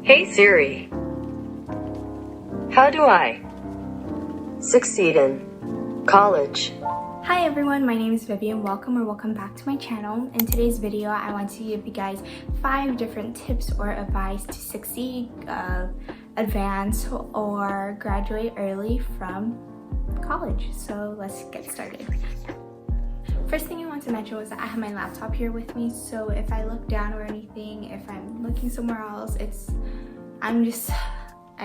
Hey Siri, how do I succeed in college? Hi everyone, my name is Vivian. Welcome back to my channel. In today's video, I want to give you guys 5 different tips or advice to succeed, advance, or graduate early from college. So let's get started. First thing I want to mention was that I have my laptop here with me, so if I look down or anything, if I'm looking somewhere else, I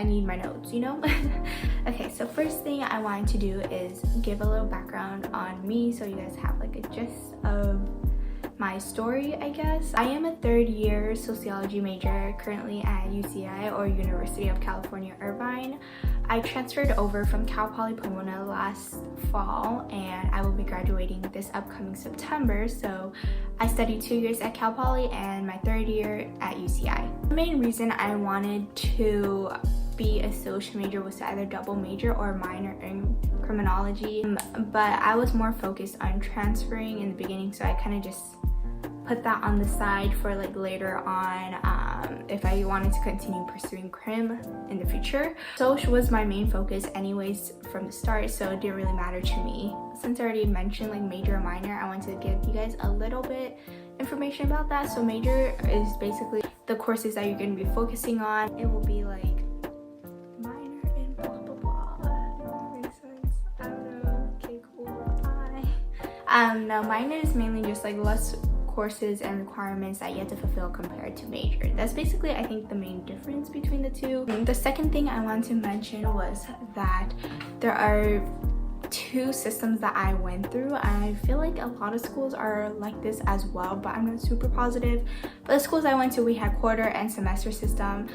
need my notes, you know? Okay, so first thing I wanted to do is give a little background on me so you guys have like a gist of my story, I guess. I am a 3rd year sociology major currently at UCI, or University of California, Irvine. I transferred over from Cal Poly Pomona last fall, and I will be graduating this upcoming September. So I studied 2 years at Cal Poly and my 3rd year at UCI. The main reason I wanted to be a social major was to either double major or minor in criminology, but I was more focused on transferring in the beginning, so I kind of just put that on the side for like later on if I wanted to continue pursuing crim in the future. Social was my main focus anyways from the start, so it didn't really matter to me. Since I already mentioned like major and minor, I want to give you guys a little bit information about that. So major is basically the courses that you're going to be focusing on. It will be like minor and blah blah blah. Makes sense? I don't know. Okay, cool. Bye. No, minor is mainly just like less courses and requirements that you have to fulfill compared to major. That's basically, I think, the main difference between the two. The second thing I want to mention was that there are 2 systems that I went through. I feel like a lot of schools are like this as well, but I'm not super positive. But the schools I went to, we had quarter and semester system.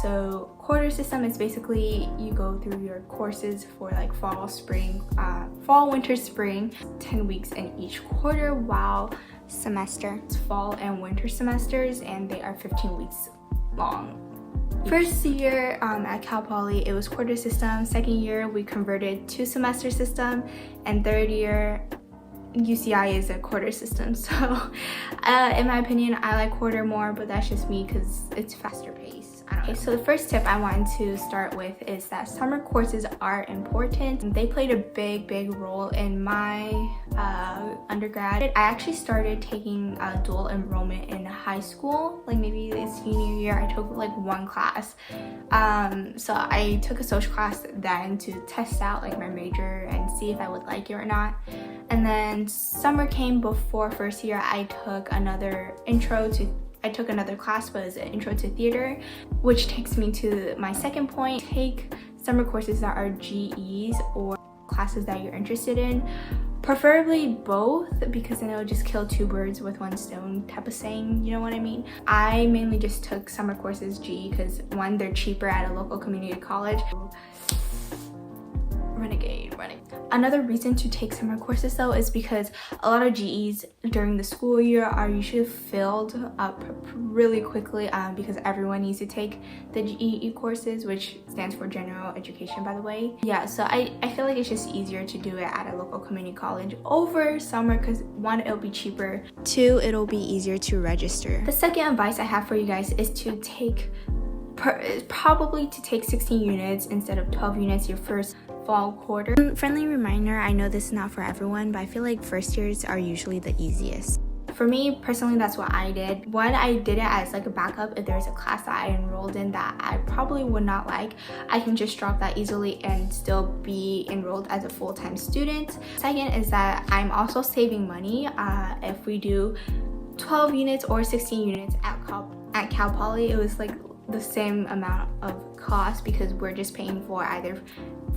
So quarter system is basically you go through your courses for like fall, winter, spring, 10 weeks in each quarter, while semester it's fall and winter semesters, and they are 15 weeks long. First year at Cal Poly, it was quarter system. Second year, we converted to semester system, and 3rd year, UCI is a quarter system. So in my opinion, I like quarter more, but that's just me because it's faster paced. Okay, so the first tip I wanted to start with is that summer courses are important. They played a big role in my undergrad. I actually started taking dual enrollment in high school, like maybe senior year. I took like 1 class. So I took a social class then to test out like my major and see if I would like it or not. And then summer came before first year. I took another class, but it's an intro to theater, which takes me to my second point. Take summer courses that are GEs or classes that you're interested in, preferably both, because then it'll just kill 2 birds with 1 stone type of saying, you know what I mean? I mainly just took summer courses GE because 1, they're cheaper at a local community college. Renegade. Another reason to take summer courses though is because a lot of GEs during the school year are usually filled up really quickly because everyone needs to take the GEE courses, which stands for general education, by the way. Yeah, so I feel like it's just easier to do it at a local community college over summer because 1, it'll be cheaper, 2, it'll be easier to register. The second advice I have for you guys is to take probably to take 16 units instead of 12 units your first fall quarter. Friendly reminder, I know this is not for everyone, but I feel like first years are usually the easiest. For me personally, that's what I did. 1, I did it as like a backup. If there's a class that I enrolled in that I probably would not like, I can just drop that easily and still be enrolled as a full-time student. Second is that I'm also saving money. If we do 12 units or 16 units at Cal Poly, it was like the same amount of cost because we're just paying for either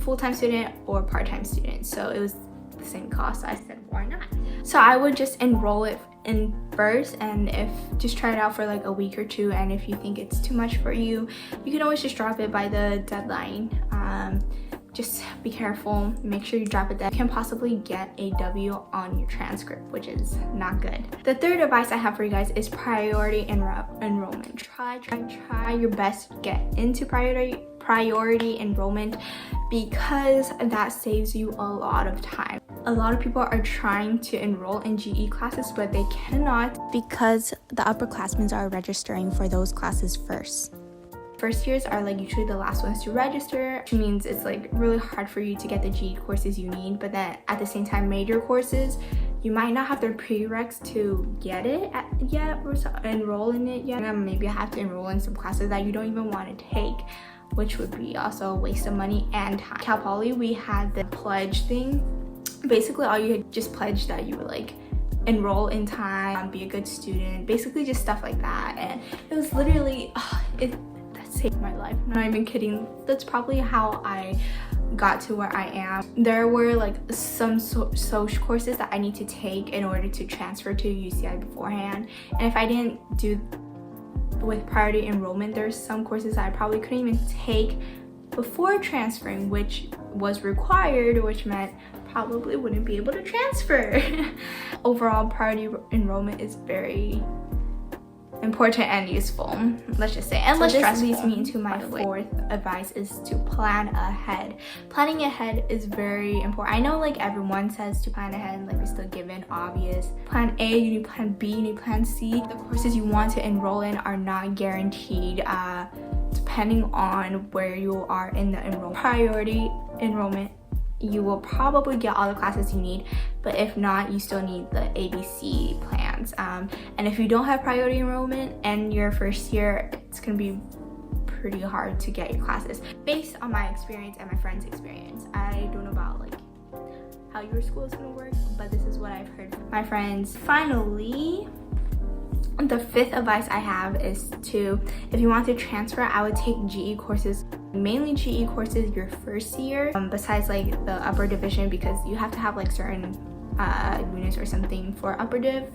full-time student or part-time student, so it was the same cost. So I said, why not? So I would just enroll it in first, and just try it out for like a week or 2, and if you think it's too much for you, you can always just drop it by the deadline. Just be careful, make sure you drop it. That you can possibly get a W on your transcript, which is not good. The third advice I have for you guys is priority enrollment. Try your best to get into priority enrollment because that saves you a lot of time. A lot of people are trying to enroll in GE classes, but they cannot because the upperclassmen are registering for those classes first. first years are like usually the last ones to register, which means it's like really hard for you to get the GE courses you need. But then at the same time, major courses, you might not have the prereqs to get it yet or enroll in it yet. And maybe you have to enroll in some classes that you don't even want to take, which would be also a waste of money and time. Cal Poly, we had the pledge thing. Basically, all you had just pledged that you would like enroll in time, be a good student, basically just stuff like that. And it was literally, that saved my life. I'm not even kidding. That's probably how I got to where I am. There were like some social courses that I need to take in order to transfer to UCI beforehand. And if I didn't do with priority enrollment, there's some courses that I probably couldn't even take before transferring, which was required, which meant probably wouldn't be able to transfer. Overall, priority enrollment is very important and useful, let's just say. And this leads me into my fourth advice, is to plan ahead. Planning ahead is very important. I know like everyone says to plan ahead, and like it's the given obvious. Plan A, you need plan B, you need plan C. The courses you want to enroll in are not guaranteed, depending on where you are in the priority enrollment. You will probably get all the classes you need, but if not, you still need the ABC plans. And if you don't have priority enrollment and your first year, it's gonna be pretty hard to get your classes. Based on my experience and my friends' experience, I don't know about like how your school is gonna work, but this is what I've heard from my friends. Finally, the fifth advice I have is to, if you want to transfer, I would take GE courses, mainly GE courses your first year, besides like the upper division, because you have to have like certain units or something for upper div.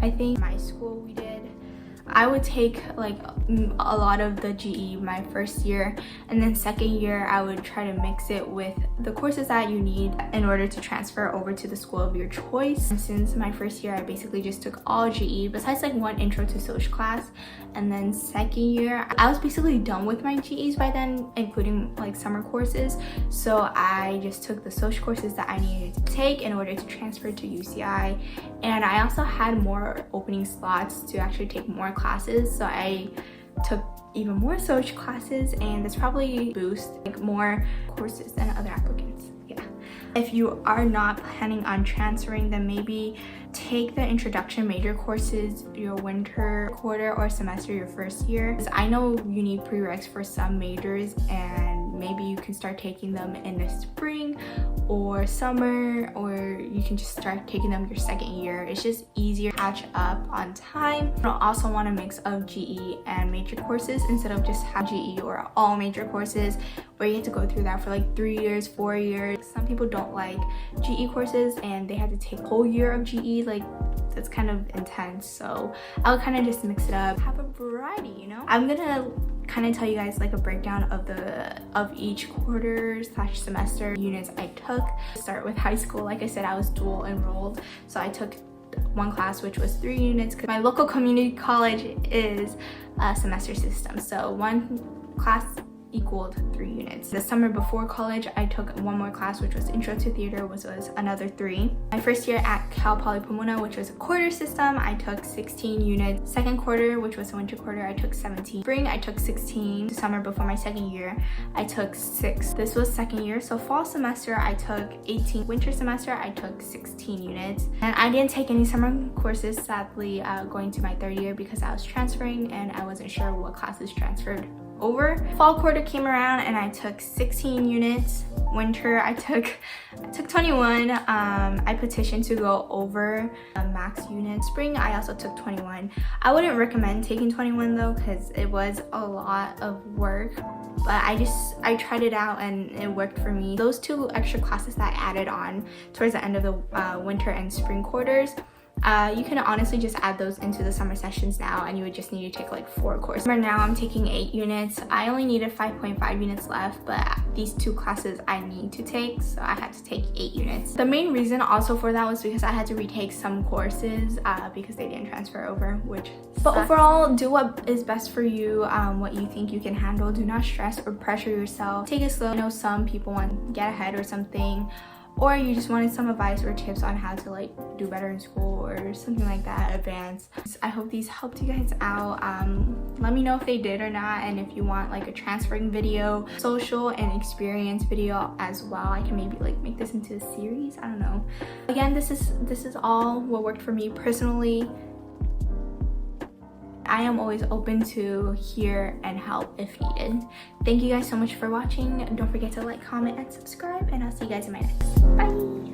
I think my school we did. I would take like a lot of the GE my first year, and then second year I would try to mix it with the courses that you need in order to transfer over to the school of your choice. And since my first year I basically just took all GE besides like one intro to social class, and then second year I was basically done with my GEs by then, including like summer courses. So I just took the social courses that I needed to take in order to transfer to UCI, and I also had more opening slots to actually take more classes, so I took even more social classes, and this probably boosts like more courses than other applicants. Yeah. If you are not planning on transferring, then maybe take the introduction major courses your winter quarter or semester your first year. Because I know you need prereqs for some majors, and maybe you can start taking them in the spring or summer, or you can just start taking them your second year. It's just easier to catch up on time. You'll also want a mix of GE and major courses instead of just have GE or all major courses where you have to go through that for like 3 years, 4 years. Some people don't like GE courses and they have to take a whole year of GE. Like, that's kind of intense, so I'll kind of just mix it up, have a variety, you know. I'm gonna kind of tell you guys like a breakdown of each quarter / semester units I took. Start with high school. Like I said, I was dual enrolled, so I took one class which was 3 units because my local community college is a semester system, so one class equaled 3 units. The summer before college, I took one more class which was Intro to Theater, which was another 3. My first year at Cal Poly Pomona, which was a quarter system, I took 16 units. Second quarter, which was the winter quarter, I took 17. Spring, I took 16. Summer before my second year, I took 6. This was second year, so fall semester, I took 18. Winter semester, I took 16 units. And I didn't take any summer courses, sadly, going to my third year because I was transferring and I wasn't sure what classes transferred over. Fall quarter came around and I took 16 units. Winter, I took 21. I petitioned to go over max unit. Spring, I also took 21. I wouldn't recommend taking 21 though, because it was a lot of work, but I tried it out and it worked for me. Those 2 extra classes that I added on towards the end of the winter and spring quarters, you can honestly just add those into the summer sessions now, and you would just need to take like 4 courses. Right now I'm taking 8 units. I only needed 5.5 units left, but these 2 classes I need to take, so I had to take 8 units. The main reason also for that was because I had to retake some courses because they didn't transfer over, which sucks. But overall, do what is best for you, what you think you can handle. Do not stress or pressure yourself. Take it slow. I know some people want to get ahead or something, or you just wanted some advice or tips on how to like do better in school or something like that, advanced. I hope these helped you guys out. Let me know if they did or not, and if you want like a transferring video, social and experience video as well. I can maybe like make this into a series, I don't know. Again, this is all what worked for me personally. I am always open to hear and help if needed. Thank you guys so much for watching. Don't forget to like, comment, and subscribe, and I'll see you guys in my next. Bye!